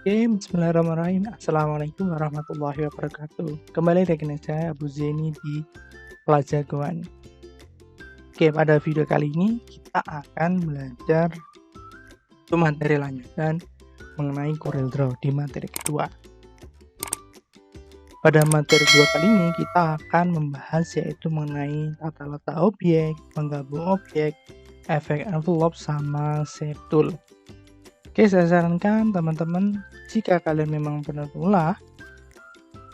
Oke, bismillahirrahmanirrahim. Assalamualaikum warahmatullahi wabarakatuh. Kembali dengan saya Abu Zeni di kelas jagoan. Oke, pada video kali ini kita akan belajar materi lanjutan mengenai CorelDRAW di materi kedua. Pada materi kedua kali ini kita akan membahas yaitu mengenai tata letak objek, menggabung objek, efek envelope sama shape tool. Oke, saya sarankan teman-teman jika kalian memang benar pemula,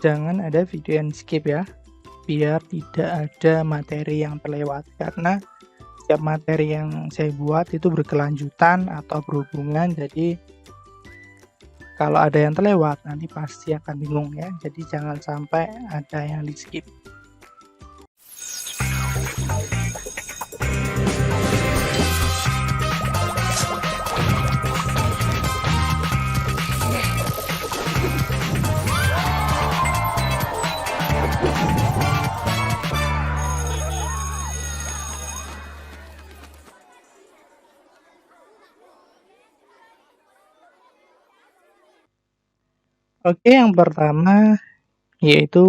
jangan ada video yang skip ya, biar tidak ada materi yang terlewat, karena setiap materi yang saya buat itu berkelanjutan atau berhubungan, jadi kalau ada yang terlewat nanti pasti akan bingung ya, jadi jangan sampai ada yang di skip. Oke, yang pertama yaitu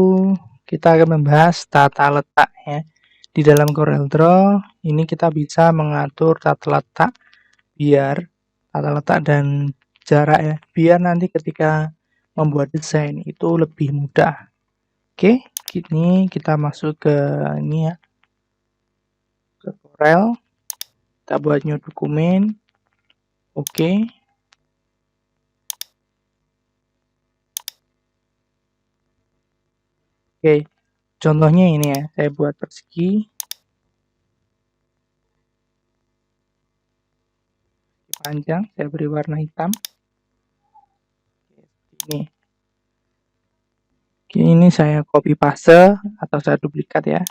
kita akan membahas tata letak ya. Di dalam CorelDRAW ini kita bisa mengatur tata letak dan jarak ya, biar nanti ketika membuat desain itu lebih mudah. Oke, ini kita masuk ke ini ya, ke Corel, kita buat new dokumen. Oke. Oke, contohnya ini ya, saya buat persegi panjang, saya beri warna hitam. Ini. Oke, ini saya copy paste atau saya duplikat ya.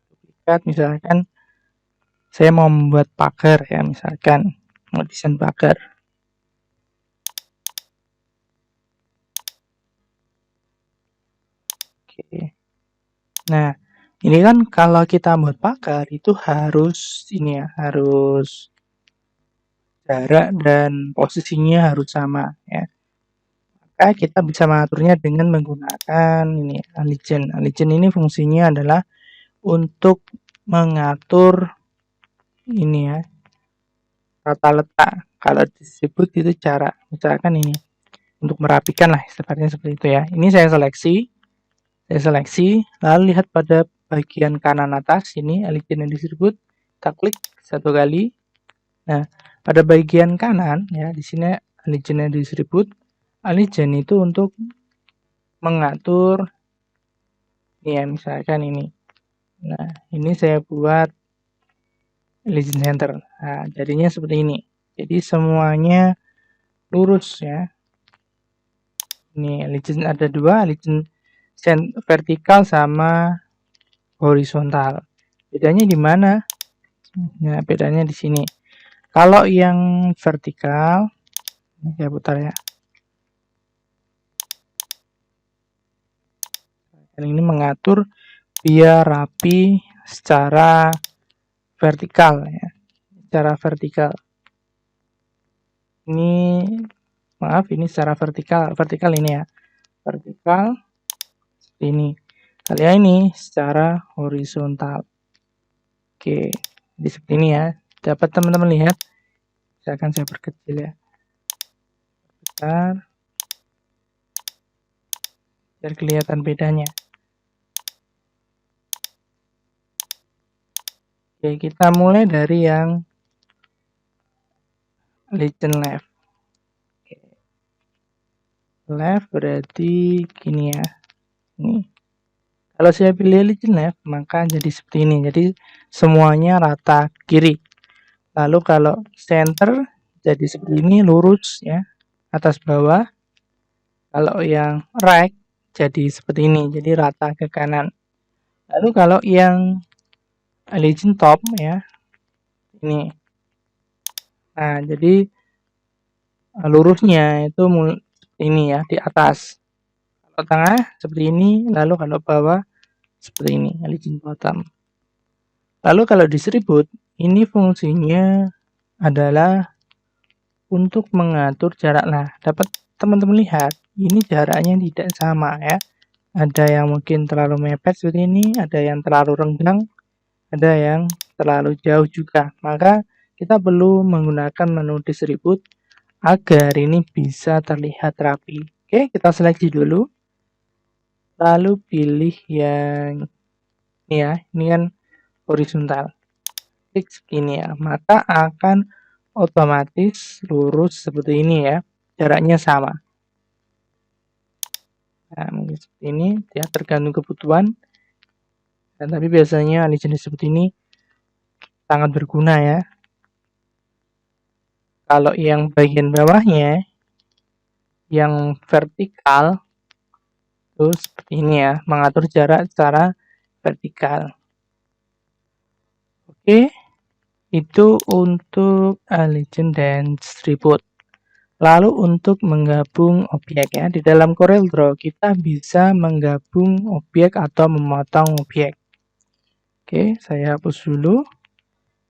Duplikat, misalkan saya mau membuat pagar ya, misalkan mau desain pagar. Oke. Nah, ini kan kalau kita buat pagar itu harus ini ya, harus jarak dan posisinya harus sama ya. Maka kita bisa mengaturnya dengan menggunakan ini Allegiant. Allegiant ini fungsinya adalah untuk mengatur ini ya, tata letak. Kalau disebut itu cara, misalkan ini untuk merapikan lah, sepertinya seperti itu ya. Ini saya seleksi, lalu lihat pada bagian kanan atas ini Allegiant and Distribute, kita klik satu kali. Nah, pada bagian kanan ya, di sini Allegiant and Distribute. Allegiant itu untuk mengatur ini ya, misalkan ini. Nah, ini saya buat Allegiant Center. Nah, jadinya seperti ini. Jadi semuanya lurus ya. Ini Allegiant ada dua, Allegiant vertikal sama horizontal. Bedanya di mana? Nah, bedanya di sini. Kalau yang vertikal, ini saya putar ya. Ini mengatur biar rapi secara vertikal ya. Secara vertikal. Ini maaf, ini secara vertikal ini ya. Vertikal ini. Kali ini secara horizontal. Oke, di seperti ini ya. Dapat teman-teman lihat. Misalkan saya perkecil ya. Besar. Biar kelihatan bedanya. Oke, kita mulai dari yang Allegiant left. Oke. Left berarti gini ya. Ini. Kalau saya pilih Allegiant left, maka jadi seperti ini. Jadi semuanya rata kiri. Lalu kalau center jadi seperti ini, lurus ya, atas bawah. Kalau yang right jadi seperti ini, jadi rata ke kanan. Lalu kalau yang Allegiant top ya, ini. Nah, jadi lurusnya itu ini ya, di atas. Kalau tengah seperti ini, lalu kalau bawah seperti ini, Allegiant bottom. Lalu kalau distribute, ini fungsinya adalah untuk mengatur jarak. Nah, dapat teman-teman lihat, ini jaraknya tidak sama ya. Ada yang mungkin terlalu mepet seperti ini, ada yang terlalu renggang, ada yang terlalu jauh juga. Maka kita perlu menggunakan menu distribute agar ini bisa terlihat rapi. Oke, kita seleksi dulu. Lalu pilih yang ini ya, ini kan horizontal. Klik segini ya, maka akan otomatis lurus seperti ini ya, jaraknya sama. Nah, mungkin seperti ini ya, tergantung kebutuhan. Dan tapi biasanya jenis seperti ini sangat berguna ya. Kalau yang bagian bawahnya, yang vertikal, terus seperti ini ya, mengatur jarak secara vertikal. Oke, itu untuk Legend dan Distribute. Lalu untuk menggabung objek ya, di dalam CorelDRAW kita bisa menggabung objek atau memotong objek. Oke, saya hapus dulu.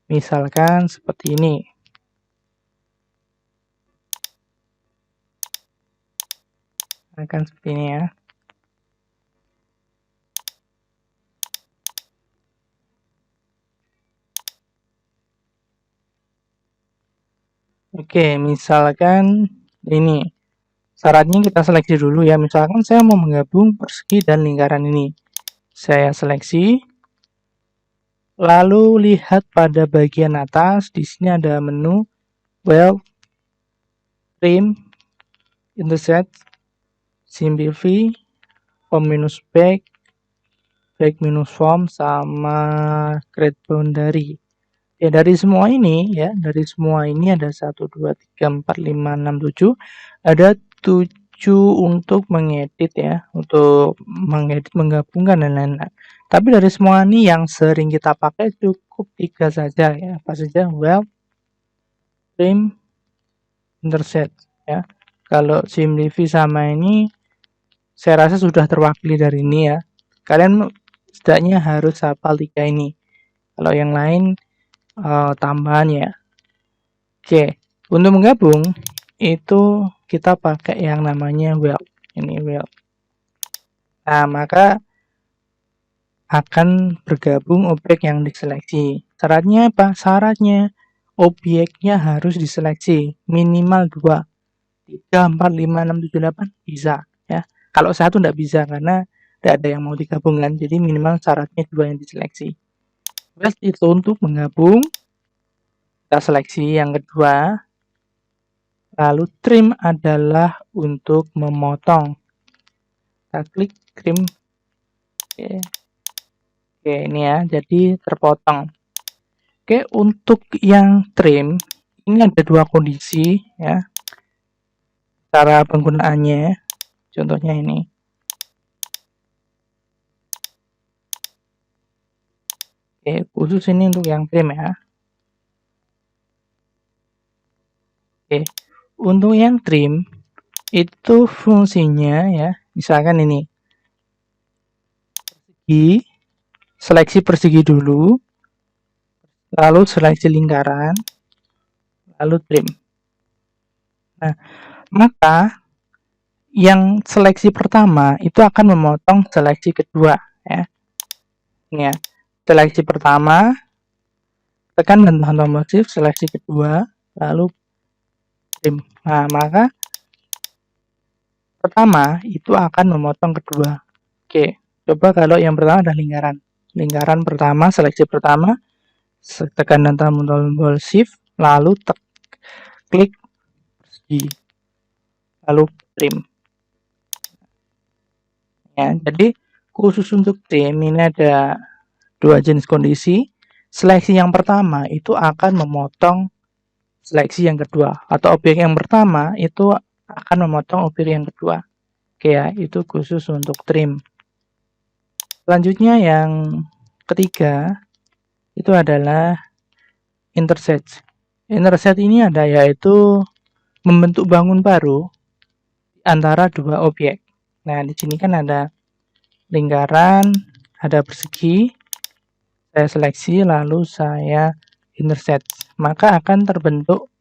Misalkan seperti ini. Akan seperti ini ya. Oke, misalkan ini. Syaratnya kita seleksi dulu ya. Misalkan saya mau menggabung persegi dan lingkaran ini. Saya seleksi. Lalu lihat pada bagian atas, di sini ada menu Weld, Trim, Intersect, Simplify, Form minus Back minus Form, sama Create Boundary. Ya, dari semua ini ya, dari semua ini ada 1, 2, 3, 4, 5, 6, 7. Ada 7 untuk mengedit ya, untuk mengedit, menggabungkan dan lain-lain. Tapi dari semua ini yang sering kita pakai cukup 3 saja ya. Apa saja? Weld, Trim, Intersect ya. Kalau Simplify sama ini saya rasa sudah terwakili dari ini ya. Kalian setidaknya harus hafal 3 ini. Kalau yang lain tambahannya. Oke, untuk menggabung itu kita pakai yang namanya weld. Ini weld. Nah, maka akan bergabung objek yang diseleksi. Syaratnya apa? Syaratnya objeknya harus diseleksi minimal 2. 3, 4, 5, 6, 7, 8 bisa ya. Kalau satu tidak bisa karena tidak ada yang mau digabungkan. Jadi minimal syaratnya 2 yang diseleksi. Weld itu untuk menggabung. Kita seleksi yang kedua. Lalu trim adalah untuk memotong. Kita klik trim. Oke, ini ya, jadi terpotong. Oke, untuk yang trim ini ada 2 kondisi ya. Cara penggunaannya, contohnya ini. Oke, khusus ini untuk yang trim ya. Oke, untuk yang trim itu fungsinya ya, misalkan ini persegi, seleksi persegi dulu, lalu seleksi lingkaran, lalu trim. Nah, maka yang seleksi pertama itu akan memotong seleksi kedua ya. Ini ya, seleksi pertama, tekan dan tahan tombol shift, seleksi kedua, lalu trim. Nah, maka pertama itu akan memotong kedua. Oke, coba kalau yang pertama ada lingkaran. Lingkaran pertama, seleksi pertama, tekan dan tahan tombol shift, lalu klik persegi, lalu trim. Ya, jadi khusus untuk trim ini ada 2 jenis kondisi. Seleksi yang pertama itu akan memotong seleksi yang kedua, atau objek yang pertama itu akan memotong objek yang kedua. Oke ya, itu khusus untuk trim. Selanjutnya yang ketiga itu adalah intersect. Intersect ini ada yaitu membentuk bangun baru antara 2 objek. Nah, di sini kan ada lingkaran, ada persegi. Saya seleksi lalu saya intersect. Maka akan terbentuk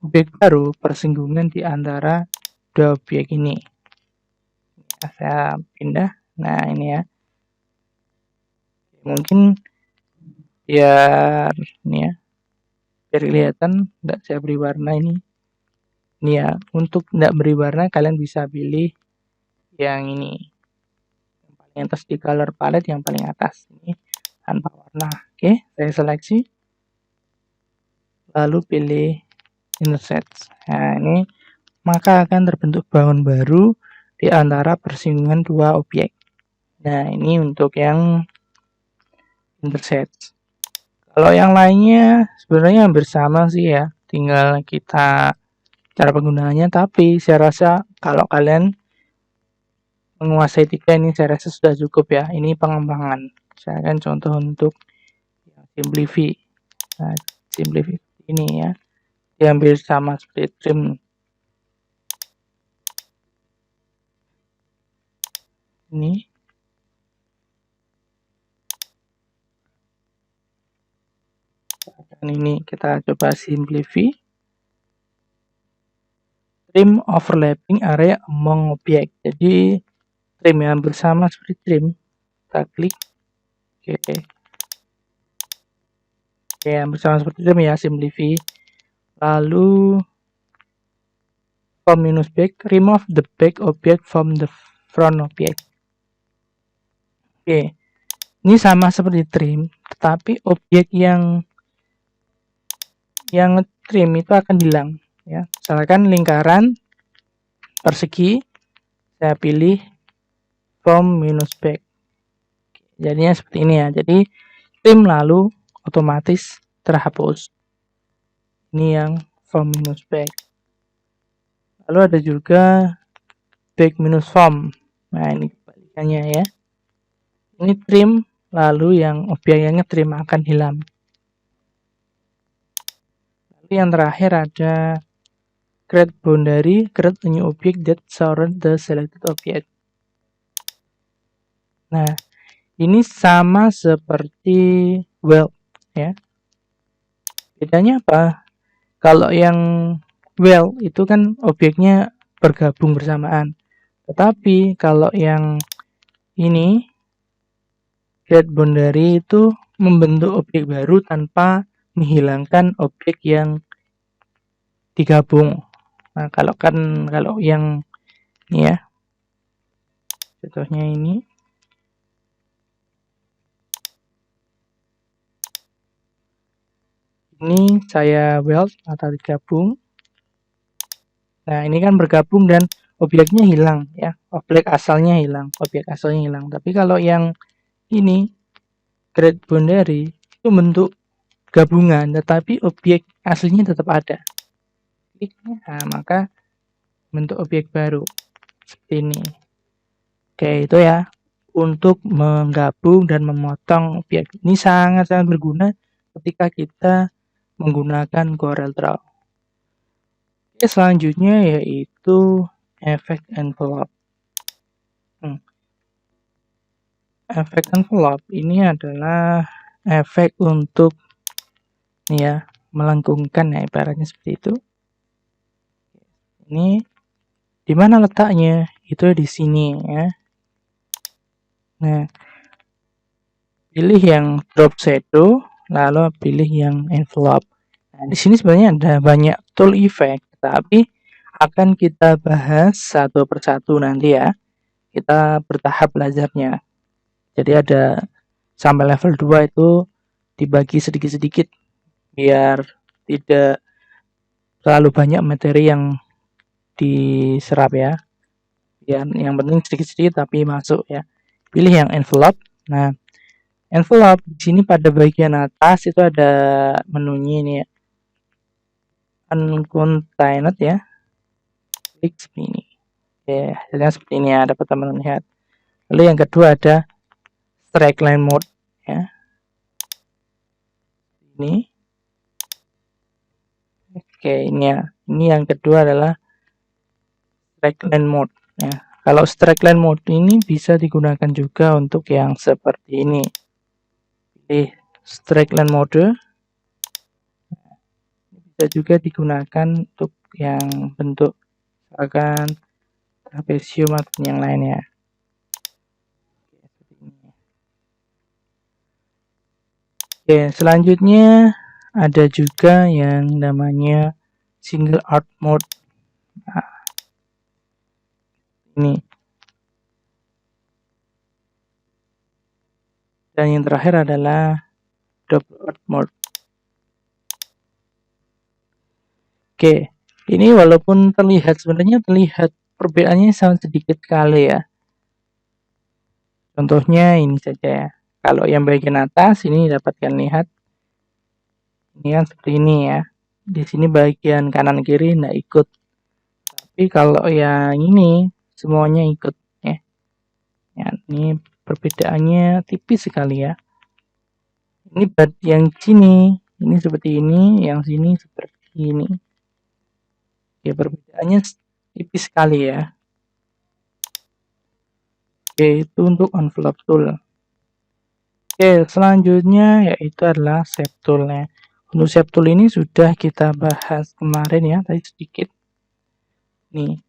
objek baru persinggungan di antara dua objek ini. Nah, saya pindah. Nah, ini ya. Mungkin biar ini ya, biar kelihatan, enggak saya beri warna ini. Ini ya, untuk enggak beri warna kalian bisa pilih yang ini. Yang paling atas di color palette, yang paling atas ini tanpa warna. Oke, saya seleksi. Lalu pilih insert. Nah, ini maka akan terbentuk background baru di antara persinggungan dua objek. Nah, ini untuk yang intersect. Kalau yang lainnya sebenarnya hampir sama sih ya, tinggal kita cara penggunaannya. Tapi saya rasa kalau kalian menguasai tiga ini, saya rasa sudah cukup ya. Ini pengembangan. Saya akan contoh untuk simplify. Nah, simplify ini ya, diambil sama seperti trim. Ini dan ini kita coba simplify. Trim overlapping area among object. Jadi trim yang bersama seperti trim. Kita klik. Oke. Oke, yang bersama seperti trim ya, simplify. Lalu from minus back, remove the back object from the front object. Oke. Ini sama seperti trim, tetapi objek yang trim itu akan hilang ya. Misalkan lingkaran persegi, saya pilih from minus back. Jadinya seperti ini ya. Jadi trim lalu otomatis terhapus. Ini yang from minus back. Lalu ada juga back minus from. Nah, ini kebalikannya ya. Ini trim lalu yang objek yang ngetrim akan hilang. Lalu yang terakhir ada create boundary, create a new object that surround the selected object. Nah, ini sama seperti weld ya. Bedanya apa? Kalau yang weld itu kan objeknya bergabung bersamaan. Tetapi kalau yang ini create boundary itu membentuk objek baru tanpa menghilangkan objek yang digabung. Nah, kalau yang ini ya, contohnya ini saya weld atau digabung. Nah, ini kan bergabung dan objeknya hilang ya, objek asalnya hilang. Tapi kalau yang ini create boundary itu bentuk gabungan, tetapi objek aslinya tetap ada. Nah, maka bentuk objek baru seperti ini. Oke, itu ya untuk menggabung dan memotong objek. Ini sangat-sangat berguna ketika kita menggunakan CorelDRAW. Oke, selanjutnya yaitu efek envelope. Efek envelope ini adalah efek untuk ya melengkungkan ya, ibaratnya seperti itu. Ini di mana letaknya? Itu di sini ya. Nah, pilih yang drop shadow, lalu pilih yang envelope. Nah, di sini sebenarnya ada banyak tool effect, tapi akan kita bahas satu persatu nanti ya. Kita bertahap belajarnya. Jadi ada sampai level 2 itu dibagi sedikit-sedikit biar tidak terlalu banyak materi yang diserap ya. Yang penting sedikit-sedikit tapi masuk ya. Pilih yang envelope. Nah, envelope di sini pada bagian atas itu ada menunya ini ya. Uncontained ya. Klik ini. Oke, hasilnya seperti ini ya, dapat teman-teman lihat. Lalu yang kedua ada straight line mode ya. Ini. Oke, ini ya. Ini yang kedua adalah straight line mode ya. Kalau straight line mode ini bisa digunakan juga untuk yang seperti ini. Pilih straight line mode. Bisa juga digunakan untuk yang bentuk misalkan trapesium atau yang lainnya. Oke, selanjutnya ada juga yang namanya single out mode. Nah, ini. Dan yang terakhir adalah double out mode. Oke, ini walaupun sebenarnya terlihat perbedaannya sangat sedikit sekali ya. Contohnya ini saja ya. Kalau yang bagian atas ini dapatkan lihat ini kan seperti ini ya. Di sini bagian kanan kiri nggak ikut. Tapi kalau yang ini semuanya ikut ya. Ya, ini perbedaannya tipis sekali ya. Ini yang sini ini seperti ini, yang sini seperti ini. Ya, perbedaannya tipis sekali ya. Oke, itu untuk envelope tool. Oke, selanjutnya yaitu adalah shape tool ya. Untuk shape tool ini sudah kita bahas kemarin ya, tadi sedikit. Nih,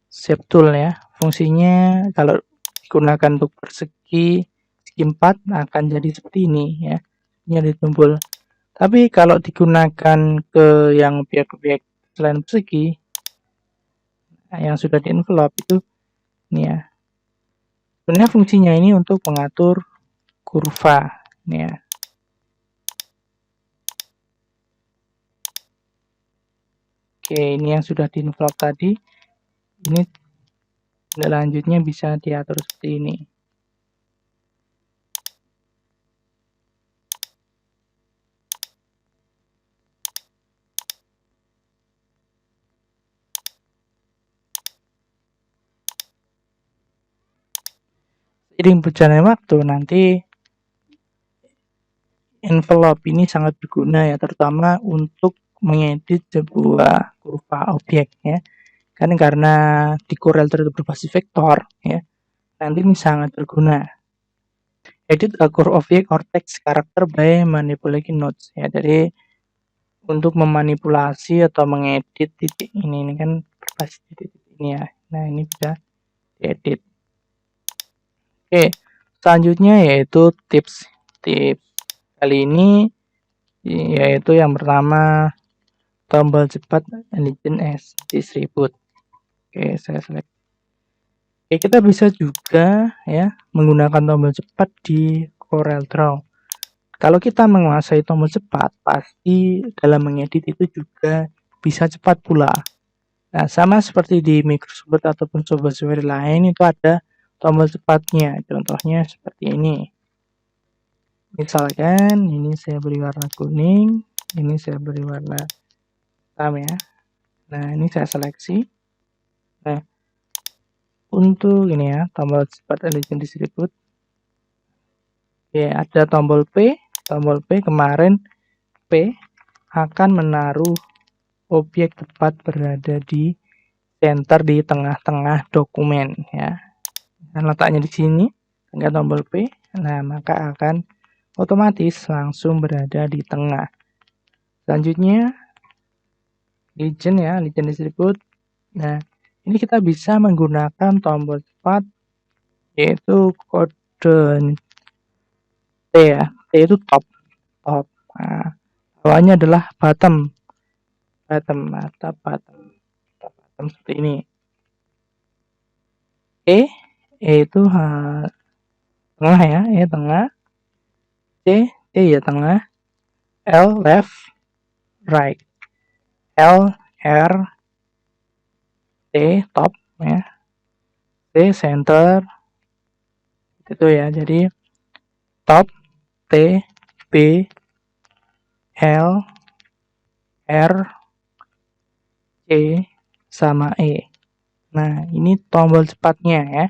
shape tool ya. Fungsinya kalau digunakan untuk persegi segi 4 akan jadi seperti ini ya. Ini ditumpul. Tapi kalau digunakan ke yang objek-objek selain persegi yang sudah di envelope itu ini ya. Sebenarnya fungsinya ini untuk mengatur kurva ini ya. Oke, ini yang sudah di envelope tadi. Ini selanjutnya bisa diatur seperti ini. Seiring berjalannya waktu nanti envelope ini sangat berguna ya, terutama untuk mengedit sebuah kurva objek ya. Kan karena di Corel Draw berbasis vektor ya, nanti ini sangat berguna. Edit a curve object or text character by manipulating nodes ya. Jadi untuk memanipulasi atau mengedit titik ini kan berbasis titik ini ya. Nah, ini bisa diedit. Oke, selanjutnya yaitu tips kali ini yaitu yang pertama tombol cepat Legend S Distribute. Oke, saya select. Oke, kita bisa juga ya menggunakan tombol cepat di Corel Draw. Kalau kita menguasai tombol cepat, pasti dalam mengedit itu juga bisa cepat pula. Nah, sama seperti di Microsoft Word ataupun software lain itu ada tombol cepatnya. Contohnya seperti ini. Misalkan ini saya beri warna kuning, ini saya beri warna hitam ya. Nah, ini saya seleksi. Nah, untuk ini ya, tombol cepat Legend Distribute. Ya, ada tombol P. Tombol P kemarin P akan menaruh objek tepat berada di center di tengah-tengah dokumen ya. Dan letaknya di sini dengan tombol P. Nah, maka akan otomatis langsung berada di tengah. Selanjutnya Legend ya, Legend Distribute. Nah, ini kita bisa menggunakan tombol cepat yaitu kode T ya. T itu top. Nah, bawahnya adalah bottom atau bottom seperti ini. E itu tengah ya, tengah. C ya tengah. L left, right. L R T top ya. T center. Itu ya. Jadi top T B L R C sama E. Nah, ini tombol cepatnya ya.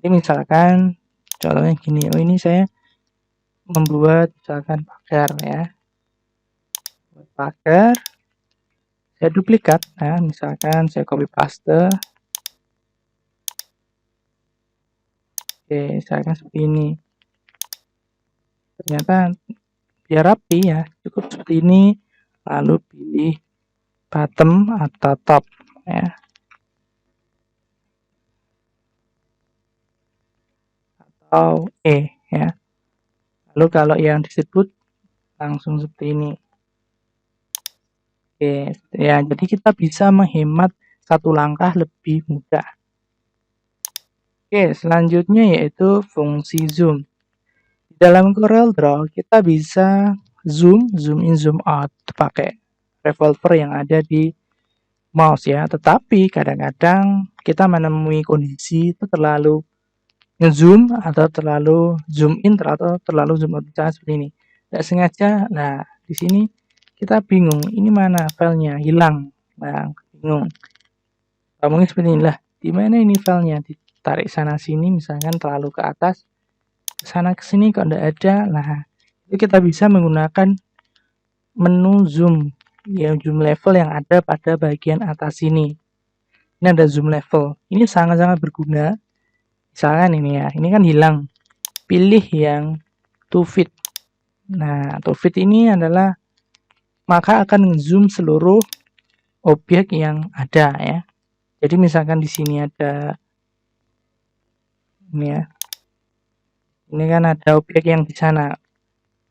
Jadi misalkan contohnya gini, oh ini saya membuat misalkan pagar ya. Pagar saya duplikat, nah misalkan saya copy paste. Oke, misalkan seperti ini. Ternyata biar rapi ya, cukup seperti ini. Lalu pilih bottom atau top ya. atau E ya. Lalu kalau yang distribute langsung seperti ini. Oke, ya jadi kita bisa menghemat satu langkah lebih mudah. Oke, selanjutnya yaitu fungsi zoom. Di dalam CorelDRAW kita bisa zoom in, zoom out pakai revolver yang ada di mouse ya. Tetapi kadang-kadang kita menemui kondisi itu terlalu ngezoom atau terlalu zoom in atau terlalu zoom out, misalnya seperti ini. Tidak sengaja, nah di sini kita bingung, ini mana filenya, hilang. Nah, bingung. Mungkin seperti inilah, di mana ini filenya, ditarik sana sini, misalkan terlalu ke atas, ke sana ke sini kok tidak ada. Nah, itu kita bisa menggunakan menu zoom, ya zoom level yang ada pada bagian atas ini. Ini ada zoom level, ini sangat-sangat berguna. Misalkan ini ya, ini kan hilang. Pilih yang to fit. Nah, to fit ini adalah maka akan zoom seluruh objek yang ada ya. Jadi misalkan di sini ada ini ya. Ini kan ada objek yang di sana.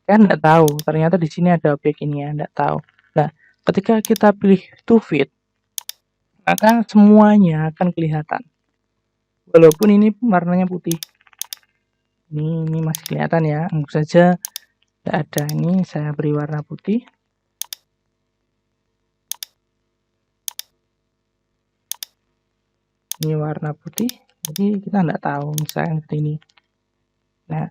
Kan enggak tahu, ternyata di sini ada objek ini ya, enggak tahu. Nah, ketika kita pilih to fit, maka semuanya akan kelihatan. Walaupun ini warnanya putih. Ini masih kelihatan ya, anggap saja tidak ada. Ini saya beri warna putih. Ini warna putih, jadi kita tidak tahu misalnya seperti ini. Nah,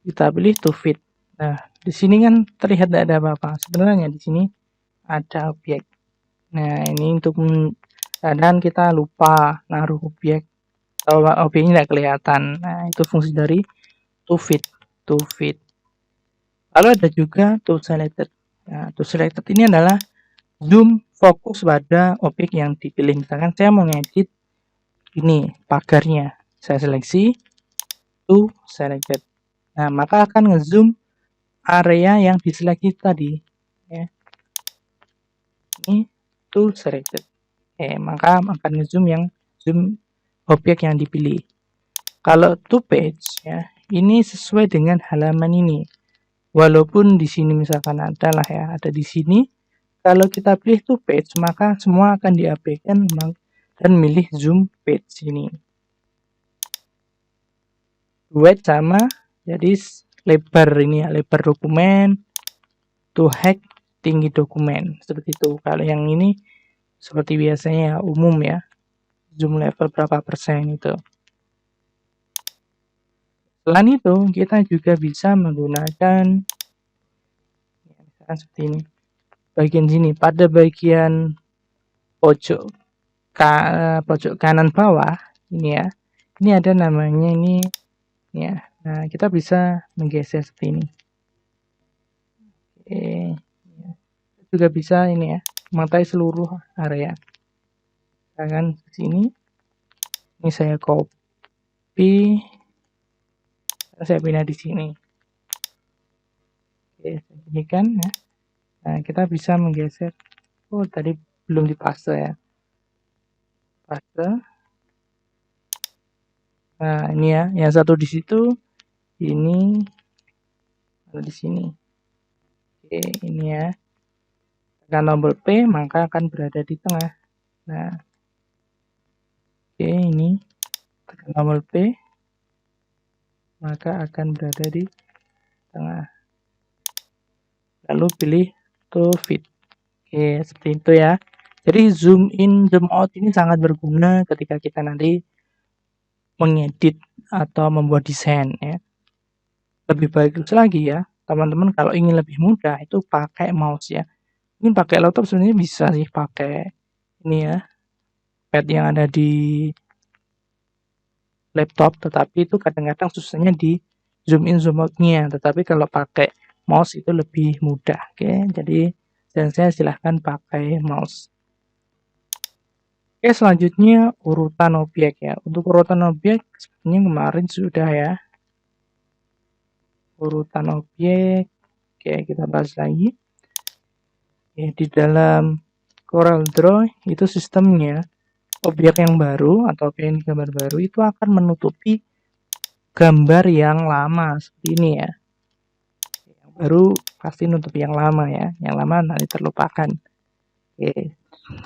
kita pilih to fit. Nah, di sini kan terlihat tidak ada apa-apa. Sebenarnya di sini ada objek. Nah, ini untuk kadang kita lupa naruh objek atau objeknya tidak kelihatan. Nah, itu fungsi dari to fit. Lalu ada juga to selected. Nah, to selected ini adalah zoom fokus pada objek yang dipilih. Misalkan saya mau ngedit ini pagarnya, saya seleksi to selected. Nah, maka akan ngezoom area yang diseleksi tadi ya. Ini to selected. Maka akan ngezoom yang zoom objek yang dipilih. Kalau to page ya, ini sesuai dengan halaman ini. Walaupun di sini misalkan adalah ya, ada di sini. Kalau kita pilih to page, maka semua akan diabaikan dan milih zoom page ini. Width sama, jadi lebar ini ya, lebar dokumen. To height, tinggi dokumen, seperti itu. Kalau yang ini seperti biasanya umum ya, zoom level berapa persen itu. Selain itu kita juga bisa menggunakan misalkan seperti ini, bagian sini pada bagian pojok kanan bawah ini ya, ini ada namanya ini ya. Nah, kita bisa menggeser seperti ini. Juga bisa ini ya, mengatai seluruh area. Misalkan ke sini, ini saya copy, saya pindah di sini. Oke, ini kan ya. Nah, kita bisa menggeser. Oh, tadi belum dipaste ya. Paste. Nah, ini ya, yang satu di situ, ini ada di sini. Oke, ini ya. Tekan tombol P, maka akan berada di tengah. Nah, oke, ini tekan tombol P, maka akan berada di tengah. Lalu pilih to fit. Oke, seperti itu ya. Jadi zoom in, zoom out ini sangat berguna ketika kita nanti mengedit atau membuat desain ya. Lebih bagus lagi ya, teman-teman kalau ingin lebih mudah itu pakai mouse ya. Ini pakai laptop sebenarnya bisa sih, pakai ini ya, pad yang ada di laptop, tetapi itu kadang-kadang susahnya di zoom in zoom out-nya. Tetapi kalau pakai mouse itu lebih mudah. Oke, jadi dan saya silahkan pakai mouse. Oke, selanjutnya urutan objek ya. Untuk urutan objek sebenarnya kemarin sudah ya. Urutan objek, oke kita bahas lagi. Oke, di dalam CorelDRAW itu sistemnya objek yang baru atau objek gambar baru itu akan menutupi gambar yang lama seperti ini ya. Yang baru pasti nutup yang lama ya. Yang lama nanti terlupakan. Oke,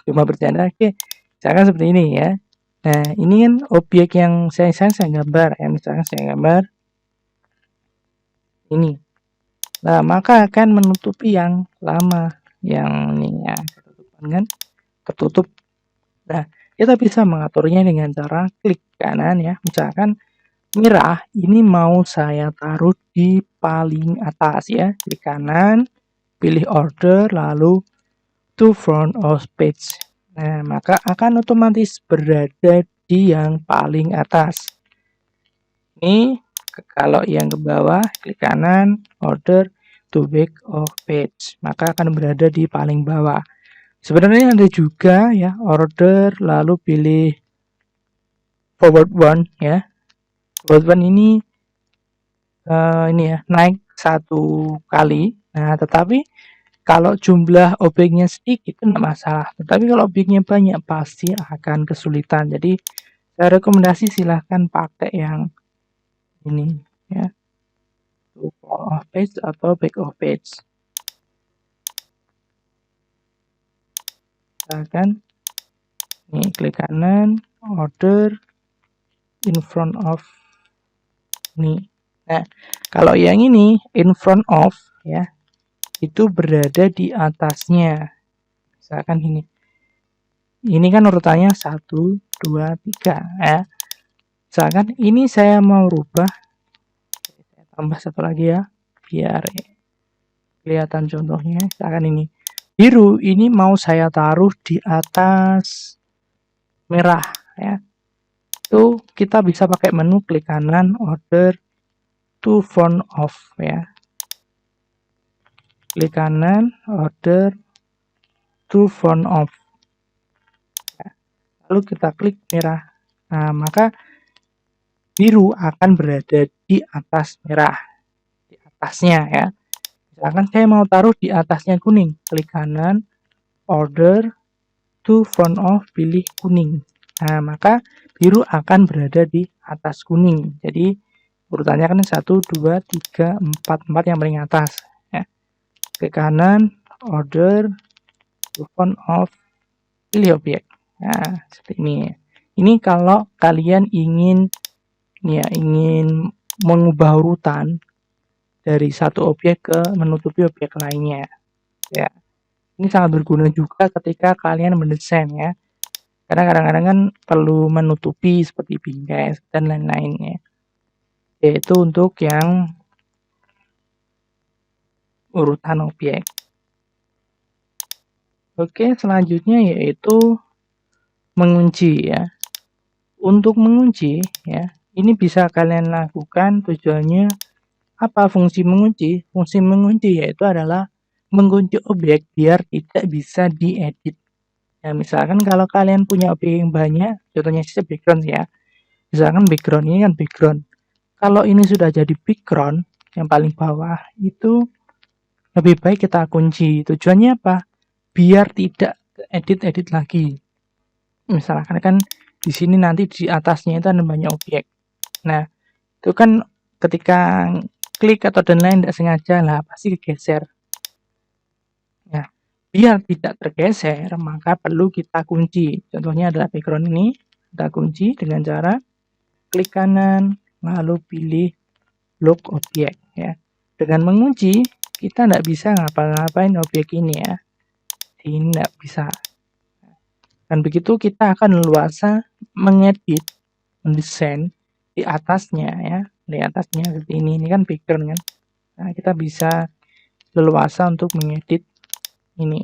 cuma bercanda. Oke, misalkan seperti ini ya. Nah, ini kan objek yang saya gambar ya. Misalkan saya gambar ini. Nah, maka akan menutupi yang lama, yang ini ya, tertutup. Nah, kita bisa mengaturnya dengan cara klik kanan ya. Misalkan merah ini mau saya taruh di paling atas ya. Klik kanan, pilih order, lalu to front of page. Nah, maka akan otomatis berada di yang paling atas. Ini kalau yang ke bawah, klik kanan, order to back of page, maka akan berada di paling bawah. Sebenarnya ada juga ya, order lalu pilih forward one ya. Forward one ini ya, naik satu kali. Nah, tetapi kalau jumlah objeknya sedikit itu tidak masalah. Tetapi kalau objeknya banyak pasti akan kesulitan. Jadi saya rekomendasi silahkan pakai yang ini ya, front of page atau back of page. Misalkan ini klik kanan, order in front of ini. Nah, kalau yang ini in front of ya, itu berada di atasnya. Misalkan ini. Ini kan urutannya 1, 2, 3 ya. Misalkan ini saya mau rubah, saya tambah satu lagi ya, biar kelihatan contohnya. Misalkan ini biru, ini mau saya taruh di atas merah ya. Itu kita bisa pakai menu klik kanan, order to front of ya. Klik kanan, order to front of ya. Lalu kita klik merah. Nah, maka biru akan berada di atas merah, di atasnya ya. Misalkan saya mau taruh di atasnya kuning, klik kanan, order to front of, pilih kuning. Nah, maka biru akan berada di atas kuning. Jadi urutannya kan 1, 2, 3, 4 yang paling atas ya. Klik kanan, order to front of, pilih objek. Nah, seperti ini. Ini kalau kalian ingin mengubah urutan dari satu objek ke menutupi objek lainnya ya. Ini sangat berguna juga ketika kalian mendesain ya, karena kadang-kadang kan perlu menutupi seperti bingkai dan lain-lainnya, yaitu untuk yang urutan objek. Oke, selanjutnya yaitu mengunci ya. Untuk mengunci ya, ini bisa kalian lakukan. Tujuannya apa fungsi mengunci? Fungsi mengunci yaitu adalah mengunci objek biar tidak bisa diedit. Ya, misalkan kalau kalian punya objek yang banyak, contohnya sisa background ya. Misalkan background ini kan background. Kalau ini sudah jadi background yang paling bawah, itu lebih baik kita kunci. Tujuannya apa? Biar tidak edit-edit lagi. Misalkan kan di sini nanti di atasnya itu ada banyak objek. Nah, itu kan ketika klik atau dan lain tidak sengaja lah pasti kegeser. Ya, biar tidak tergeser maka perlu kita kunci. Contohnya adalah background ini, kita kunci dengan cara klik kanan lalu pilih lock objek ya. Dengan mengunci kita tidak bisa ngapa-ngapain objek ini ya. Ini tidak bisa. Dan begitu kita akan leluasa mengedit, mendesain di atasnya ya, di atasnya seperti ini. Ini kan background kan. Nah, kita bisa leluasa untuk mengedit ini.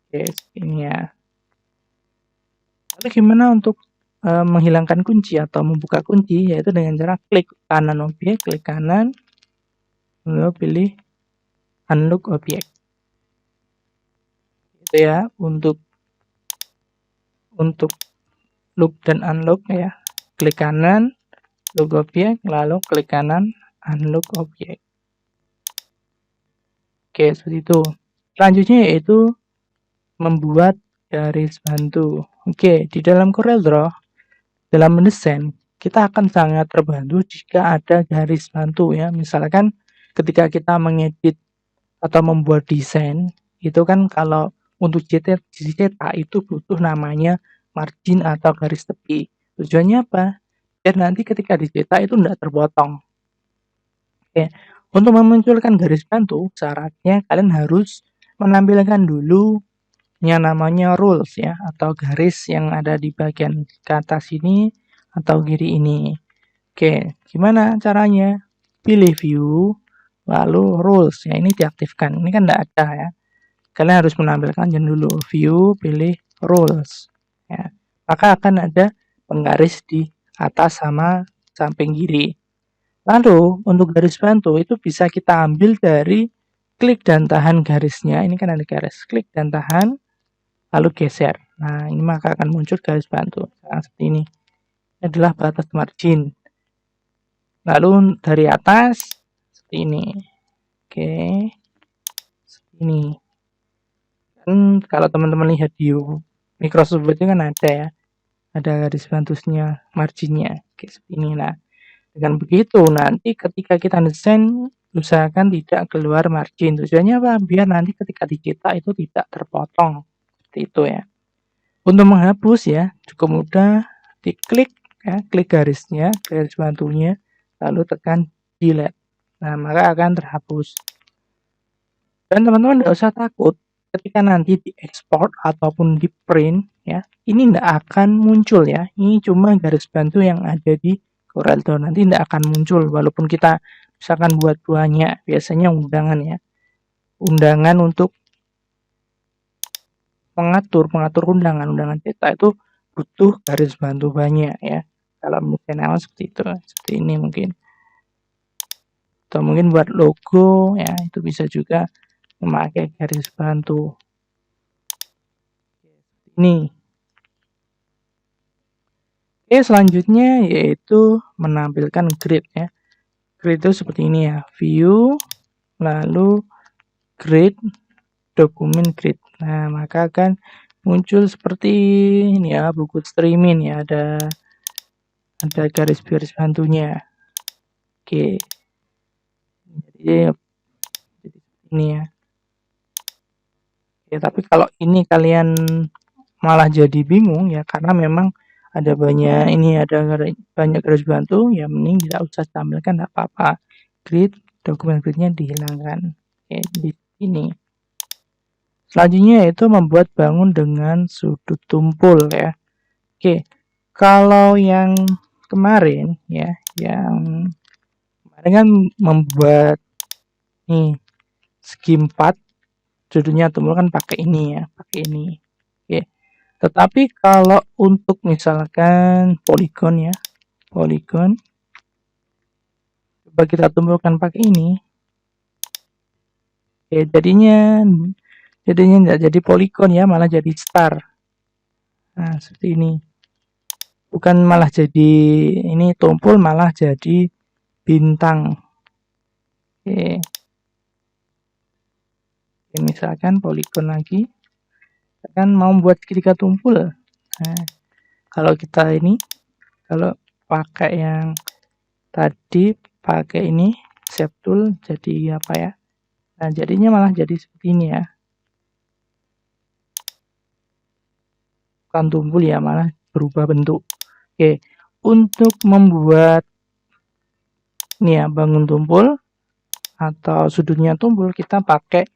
Oke, ini ya. Lalu gimana untuk menghilangkan kunci atau membuka kunci? Yaitu dengan cara klik kanan objek, klik kanan, lalu pilih unlock objek. Itu ya untuk lock dan unlock ya. Klik kanan, lock objek, lalu klik kanan, unlock objek. Oke, seperti itu. Selanjutnya yaitu membuat garis bantu. Oke, di dalam CorelDRAW dalam mendesain kita akan sangat terbantu jika ada garis bantu ya. Misalkan ketika kita mengedit atau membuat desain itu kan kalau untuk dicetak itu butuh namanya margin atau garis tepi. Tujuannya apa? Biar nanti ketika dicetak itu tidak terpotong. Oke. Untuk memunculkan garis bantu, syaratnya kalian harus menampilkan dulu yang namanya rules ya, atau garis yang ada di bagian ke atas ini atau kiri ini. Oke, gimana caranya? Pilih view, lalu rules ya, ini diaktifkan. Ini kan tidak ada ya. Kalian harus menampilkan dulu view, pilih rules ya. Maka akan ada penggaris di atas sama samping kiri. Lalu untuk garis bantu itu bisa kita ambil dari klik dan tahan garisnya. Ini kan ada garis, klik dan tahan lalu geser. Nah, ini maka akan muncul garis bantu. Nah, seperti ini. Ini adalah batas margin. Lalu dari atas seperti ini. Oke. Seperti ini. Dan kalau teman-teman lihat di Microsoft Word itu kan ada ya. Ada garis bantusnya, marginnya. Oke, seperti ini. Nah, dengan begitu nanti ketika kita desain usahakan tidak keluar margin. Tujuannya apa? Biar nanti ketika dicetak itu tidak terpotong. Seperti itu ya. Untuk menghapus ya cukup mudah, diklik ya, klik garisnya, garis bantunya, lalu tekan delete. Nah, maka akan terhapus. Dan teman-teman tidak usah takut ketika nanti diekspor ataupun di print ya, ini tidak akan muncul ya. Ini cuma garis bantu yang ada di Corel Draw, nanti tidak akan muncul walaupun kita misalkan buat banyak, biasanya undangan ya. Undangan untuk mengatur undangan cetak itu butuh garis bantu banyak ya. Kalau misalnya awal seperti itu, seperti ini mungkin. Atau mungkin buat logo ya, itu bisa juga memakai garis bantu. Ini. Oke, selanjutnya yaitu menampilkan grid ya. Grid itu seperti ini ya, view, lalu grid, dokumen grid. Nah, maka akan muncul seperti ini ya, buku streaming ya, ada garis-garis bantunya. Oke, jadi ini ya. Oke, tapi kalau ini kalian malah jadi bingung ya, karena memang ada banyak banyak garis bantu, ya mending tidak usah tampilkan, tidak apa-apa. Grid, dokumen gridnya dihilangkan. Oke, di sini. Selanjutnya yaitu membuat bangun dengan sudut tumpul ya. Oke, kalau yang kemarin ya, yang kemarin kan membuat nih segi 4 sudutnya tumpul kan pakai ini ya, pakai ini. Oke. Tetapi kalau untuk misalkan poligon ya, poligon coba kita tumpulkan pakai ini. Oke, jadinya tidak jadi poligon ya, malah jadi star. Nah, seperti ini. Bukan malah jadi ini tumpul, malah jadi bintang. Oke. Oke, misalkan poligon lagi. Kan mau buat ketika tumpul. Nah, kalau kita ini, kalau pakai yang tadi, pakai ini, shape tool, jadi apa ya? Nah, jadinya malah jadi seperti ini ya. Bukan tumpul ya, malah berubah bentuk. Oke, untuk membuat ini ya, bangun tumpul atau sudutnya tumpul, kita pakai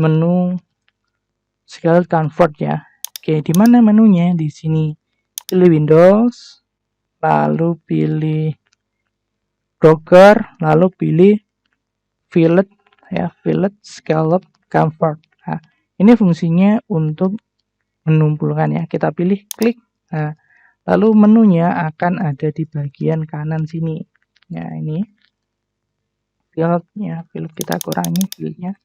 menu scale convert ya. Oke, di mana menunya? Di sini. Pilih Windows, lalu pilih Broker, lalu pilih Fillet ya, Fillet Scallop Convert. Nah, ini fungsinya untuk menumpulkan ya. Kita pilih klik. Nah, lalu menunya akan ada di bagian kanan sini. Ya, ini filletnya, fillet kita kurangi filletnya.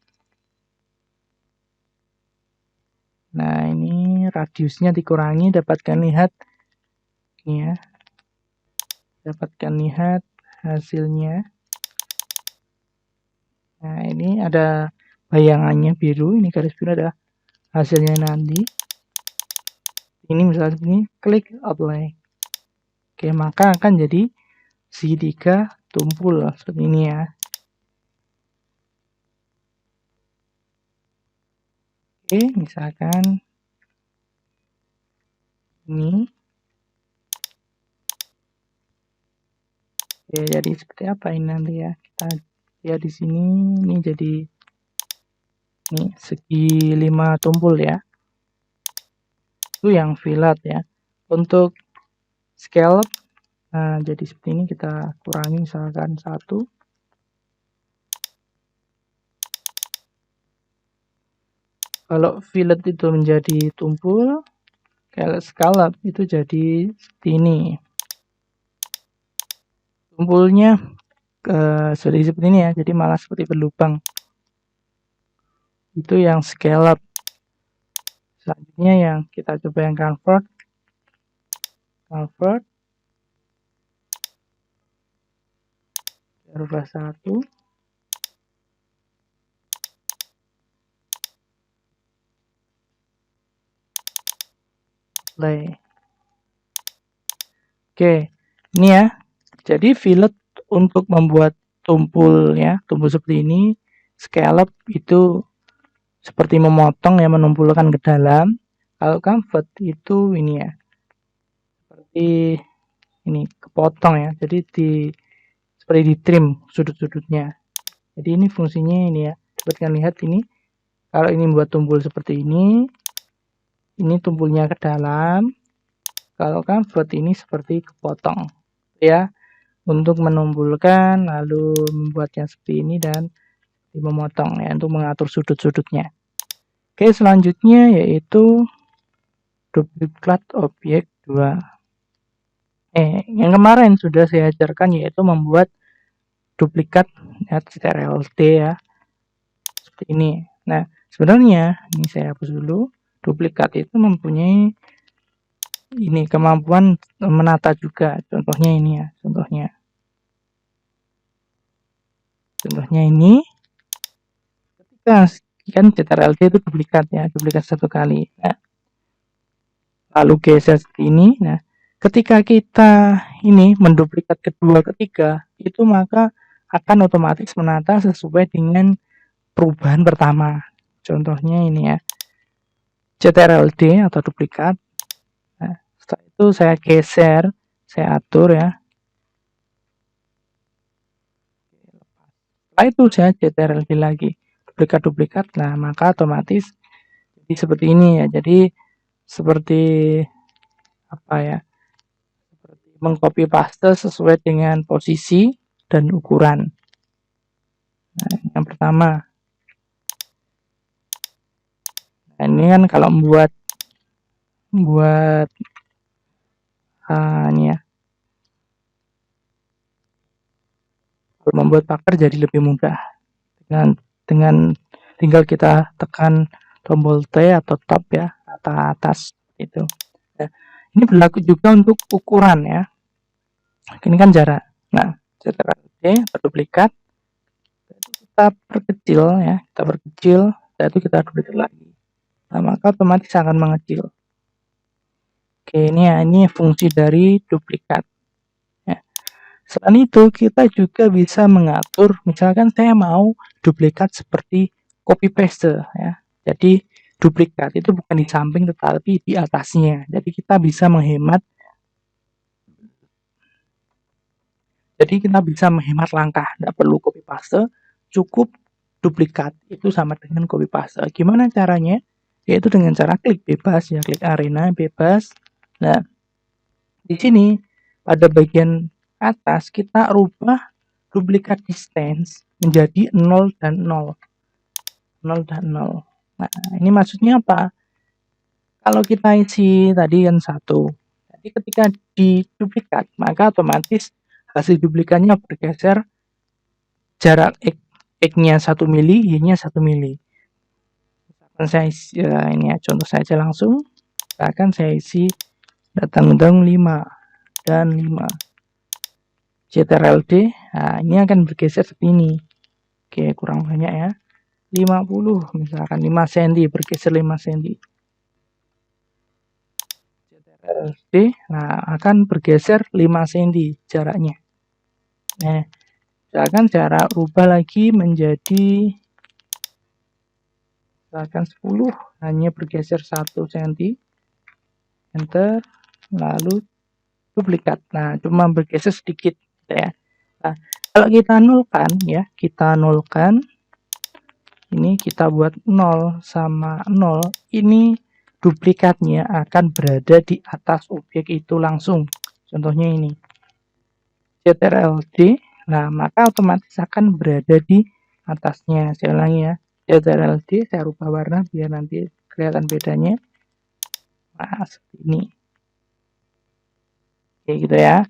Nah, ini radiusnya dikurangi, dapatkan lihat ini ya. Dapatkan lihat hasilnya. Nah, ini ada bayangannya biru, ini garis biru ada hasilnya nanti. Ini misalnya ini klik apply. Oke, maka akan jadi segitiga tumpul seperti ini ya. Oke, misalkan ini. Oke, jadi seperti apa ini nanti ya? Kita lihat di sini, ini jadi ini segi 5 tumpul ya. Itu yang fillet ya. Untuk scallop, nah jadi seperti ini, kita kurangi misalkan 1. Kalau fillet itu menjadi tumpul, kalau scallop itu jadi seperti ini. Tumpulnya seperti ini ya, jadi malah seperti berlubang. Itu yang scallop. Selanjutnya yang kita coba yang convert. Rubah 1. Play. Oke, ini ya. Jadi fillet untuk membuat tumpul ya, tumpul seperti ini. Scallop itu seperti memotong ya, menumpulkan ke dalam. Kalau convert itu ini ya, seperti ini kepotong ya, jadi seperti di trim sudut-sudutnya. Jadi ini fungsinya ini ya, dapat kalian lihat ini. Kalau ini membuat tumpul seperti ini tumpulnya ke dalam. Kalau convert ini seperti kepotong ya, untuk menumpulkan lalu membuatnya seperti ini dan memotong ya, untuk mengatur sudut-sudutnya. Oke, selanjutnya yaitu duplicate objek 2. Yang kemarin sudah saya ajarkan yaitu membuat duplikat ya, CTRL-D ya, seperti ini. Nah, sebenarnya ini saya hapus dulu. Duplikat itu mempunyai ini kemampuan menata juga. Contohnya ini ya, contohnya ini. Ketika kan CTRL-D itu duplikat ya, duplikat 1 kali. Nah, lalu geser seperti ini. Nah, ketika kita ini menduplikat kedua, ketiga, itu maka akan otomatis menata sesuai dengan perubahan pertama. Contohnya ini ya, CTRL-D atau duplikat. Nah, setelah itu saya geser, saya atur ya. Setelah itu saya CTRL-D lagi, duplikat. Nah, maka otomatis jadi seperti ini ya. Jadi seperti apa ya? Seperti mengcopy paste sesuai dengan posisi dan ukuran. Nah, yang pertama. Nah, ini kan kalau membuat ini ya, membuat pagar jadi lebih mudah dengan tinggal kita tekan tombol T atau tab ya, atas itu. Nah, ini berlaku juga untuk ukuran ya. Ini kan jarak. Nah, CTRL-D atau duplikat, kita perkecil ya, itu kita duplikat lagi. Nah, maka otomatis akan mengecil. Oke, ini fungsi dari duplikat. Ya. Selain itu, kita juga bisa mengatur, misalkan saya mau duplikat seperti copy paste ya. Jadi duplikat itu bukan di samping tetapi di atasnya. Jadi kita bisa menghemat. Langkah, tidak perlu copy paste, cukup duplikat. Itu sama dengan copy paste. Gimana caranya? Yaitu dengan cara klik bebas ya, klik arena bebas. Nah, di sini pada bagian atas kita rubah duplikat distance menjadi 0 dan 0. Nah, ini maksudnya apa? Kalau kita isi tadi kan 1. Jadi ketika diduplikat, maka otomatis hasil duplikatnya bergeser, jarak X-nya 1 mili, Y-nya 1 mili. Misalkan saya isi, ini ya, contoh saja langsung. Misalkan saya isi data undang 5 dan 5. CTRL-D, nah ini akan bergeser seperti ini. Oke, kurang banyak ya. 50, misalkan 5 cm, bergeser 5 cm. Ctrl D, nah akan bergeser 5 cm jaraknya. Nah, misalkan cara rubah lagi menjadi misalkan 10, hanya bergeser 1 cm, enter, lalu duplikat. Nah, cuma bergeser sedikit gitu ya. Nah, kalau kita nolkan ya, kita nolkan, ini kita buat 0 sama 0, ini duplikatnya akan berada di atas objek itu langsung. Contohnya ini. Ctrl D, nah maka otomatis akan berada di atasnya. Saya ulangi ya. Ctrl D, saya rubah warna biar nanti kelihatan bedanya. Nah, seperti ini. Oke, gitu ya.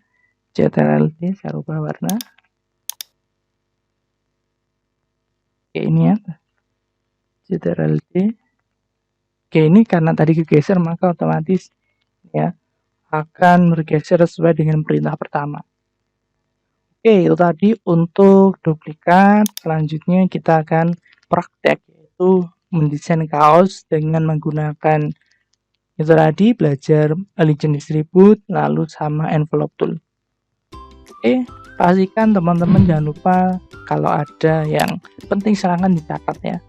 Ctrl D, saya rubah warna. Oke, ini ya. Ctrl D. Oke, ini karena tadi kegeser maka otomatis ya akan bergeser sesuai dengan perintah pertama. Oke, itu tadi untuk duplikat. Selanjutnya kita akan praktek, yaitu mendesain kaos dengan menggunakan itu tadi, belajar Allegiant Distribute lalu sama envelope tool. Oke, pastikan teman-teman jangan lupa kalau ada yang penting silahkan dicatat ya.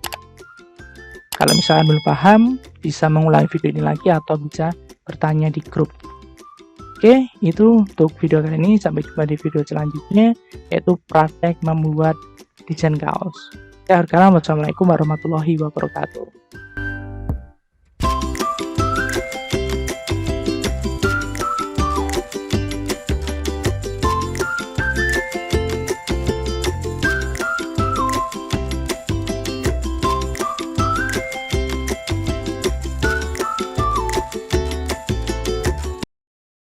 Kalau misalkan belum paham, bisa mengulangi video ini lagi atau bisa bertanya di grup. Oke, itu untuk video kali ini. Sampai jumpa di video selanjutnya, yaitu praktek membuat desain kaos. Wassalamualaikum warahmatullahi wabarakatuh.